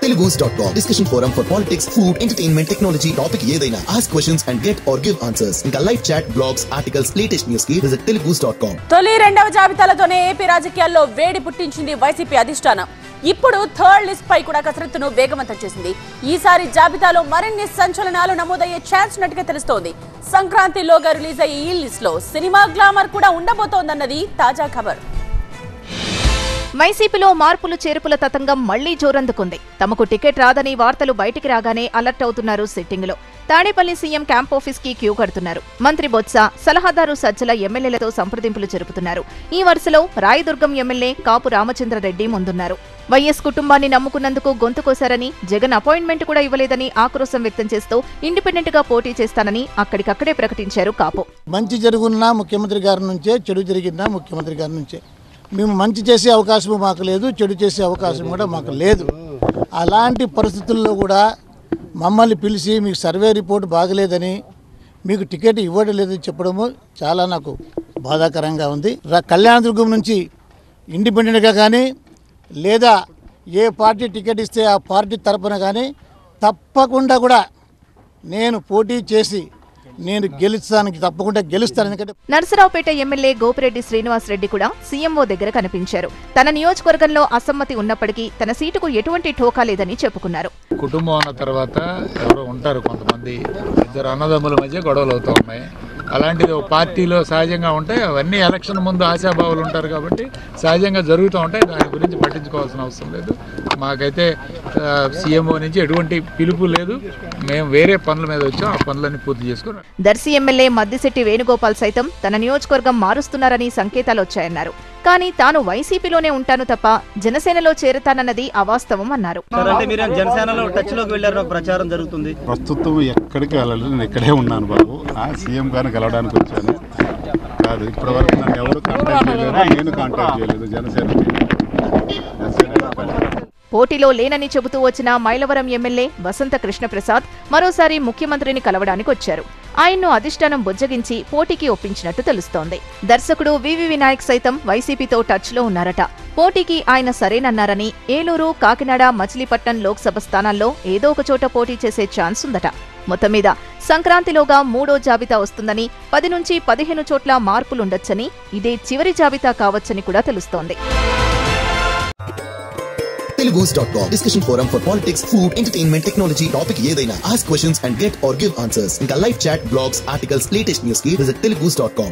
Telugus.com. Discussion forum for politics, food, entertainment, technology, topic ఏదైనా. Ask questions and get or give answers. ఇంకా live chat, blogs, articles, latest news కి visit Telugus.com. తొలి రెండవ జాబితాలతోనే AP రాజకీయాల్లో వేడి పుట్టించింది YCP అధిష్టానం. ఇప్పుడు థర్డ్ లిస్ట్ పై కూడా కసరత్తును వేగవంతం చేసింది. ఈసారి జాబితాలో మరిన్ని సంచలనాలు నమోదయ్యే ఛాన్స్ ఉన్నట్టుగా తెలుస్తోంది. సంక్రాంతిలోగా రిలీజ్ అయ్యే ఈ లిస్ట్ లో సినిమా గ్లామర్ కూడా ఉండబోతోందన్నది తాజా ఖబర్. వైసీపీలో మార్పులు చేర్పుల తతంగం మళ్లీ జోరందుకుంది. తమకు టికెట్ రాదని వార్తలు బయటికి రాగానే అలర్ట్ అవుతున్నారు సిట్టింగ్లో. తాడేపల్లి సీఎం క్యాంప్ ఆఫీస్ కి క్యూ కడుతున్నారు. మంత్రి బొత్స, సలహాదారు సజ్జల ఎమ్మెల్యేలతో సంప్రదింపులు జరుపుతున్నారు. ఈ వరుసలో రాయదుర్గం ఎమ్మెల్యే కాపు రామచంద్రరెడ్డి ముందున్నారు. వైఎస్ కుటుంబాన్ని నమ్ముకున్నందుకు గొంతు కోశారని, జగన్ అపాయింట్మెంట్ కూడా ఇవ్వలేదని ఆక్రోశం వ్యక్తం చేస్తూ ఇండిపెండెంట్ గా పోటీ చేస్తానని అక్కడికక్కడే ప్రకటించారు కాపు. మంచి జరుగున్నా ముఖ్యమంత్రి గారి నుంచే, చెడు జరిగినా ముఖ్యమంత్రి గారి నుంచే. మేము మంచి చేసే అవకాశం మాకు లేదు, చెడు చేసే అవకాశం కూడా మాకు లేదు. అలాంటి పరిస్థితుల్లో కూడా మమ్మల్ని పిలిచి మీకు సర్వే రిపోర్ట్ బాగలేదని, మీకు టికెట్ ఇవ్వడం లేదని చెప్పడము చాలా నాకు బాధాకరంగా ఉంది. కళ్యాణదుర్గం నుంచి ఇండిపెండెంట్గా కానీ లేదా ఏ పార్టీ టికెట్ ఇస్తే ఆ పార్టీ తరపున కానీ తప్పకుండా కూడా నేను పోటీ చేసి నేను తప్పకుండా గెలుస్తాను. ఎందుకంటే నర్సరావుపేట ఎమ్మెల్యే గోపిరెడ్డి శ్రీనివాసరెడ్డి కూడా సీఎంఓ దగ్గర కనిపించారు. తన నియోజకవర్గంలో అసమ్మతి ఉన్నప్పటికీ తన సీటుకు ఎటువంటి ఠోకా లేదని చెప్పుకున్నారు. కుటుంబం అన్న తర్వాత ఎవరో ఉంటారు కొంతమంది, ఇద్దరు అన్నదమ్ముల మధ్య గొడవలు అవుతూ ఉన్నాయి. అలాంటిది ఒక పార్టీలో సహజంగా ఉంటాయి. అవన్నీ ఎలక్షన్ ముందు ఆశాభావాలు ఉంటారు కాబట్టి సహజంగా జరుగుతూ ఉంటాయి. దాని గురించి పట్టించుకోవాల్సిన అవసరం లేదు. మాకైతే సీఎంఓ నుంచి ఎటువంటి పిలుపు లేదు. మేము వేరే పనుల మీద వచ్చాం, ఆ పనులన్నీ పూర్తి చేసుకున్నాం. దర్శి ఎమ్మెల్యే మద్దిశెట్టి వేణుగోపాల్ సైతం తన నియోజకవర్గం మారుస్తున్నారని సంకేతాలు వచ్చాయన్నారు. కానీ తాను వైసీపీలోనే ఉంటాను తప్ప జనసేనలో చేరతానన్నది అవాస్తవం అన్నారు. ప్రస్తుతం ఎక్కడికి వెళ్ళలేదు, నేను ఇక్కడే ఉన్నాను బాబు. సీఎం గారిని కలవడానికి వచ్చాను కాదు. ఇప్పటి వరకు నన్ను ఎవరు కాంటాక్ట్ చేయలేదు, నేను కాంటాక్ట్ చేయలేదు. జనసేన పోటీలో లేనని చెబుతూ వచ్చిన మైలవరం ఎమ్మెల్యే వసంత కృష్ణప్రసాద్ మరోసారి ముఖ్యమంత్రిని కలవడానికి వచ్చారు. ఆయన్ను అధిష్టానం బుజ్జగించి పోటీకి ఒప్పించినట్టు తెలుస్తోంది. దర్శకుడు వివి వినాయక్ సైతం వైసీపీతో టచ్లో ఉన్నారట. పోటీకి ఆయన సరేనన్నారని, ఏలూరు, కాకినాడ, మచిలీపట్నం లోక్సభ స్థానాల్లో ఏదో ఒక చోట పోటీ చేసే ఛాన్స్ ఉందట. మొత్తం మీద సంక్రాంతిలోగా మూడో జాబితా వస్తుందని, 10 నుంచి 15 చోట్ల మార్పులుండొచ్చని, ఇదే చివరి జాబితా కావచ్చని కూడా తెలుస్తోంది. Telugus.com. Discussion forum for politics, food, entertainment, technology, topic ఏదైనా. Ask questions and get or give answers. ఇంకా live chat, blogs, articles, latest news కి visit Telugus.com.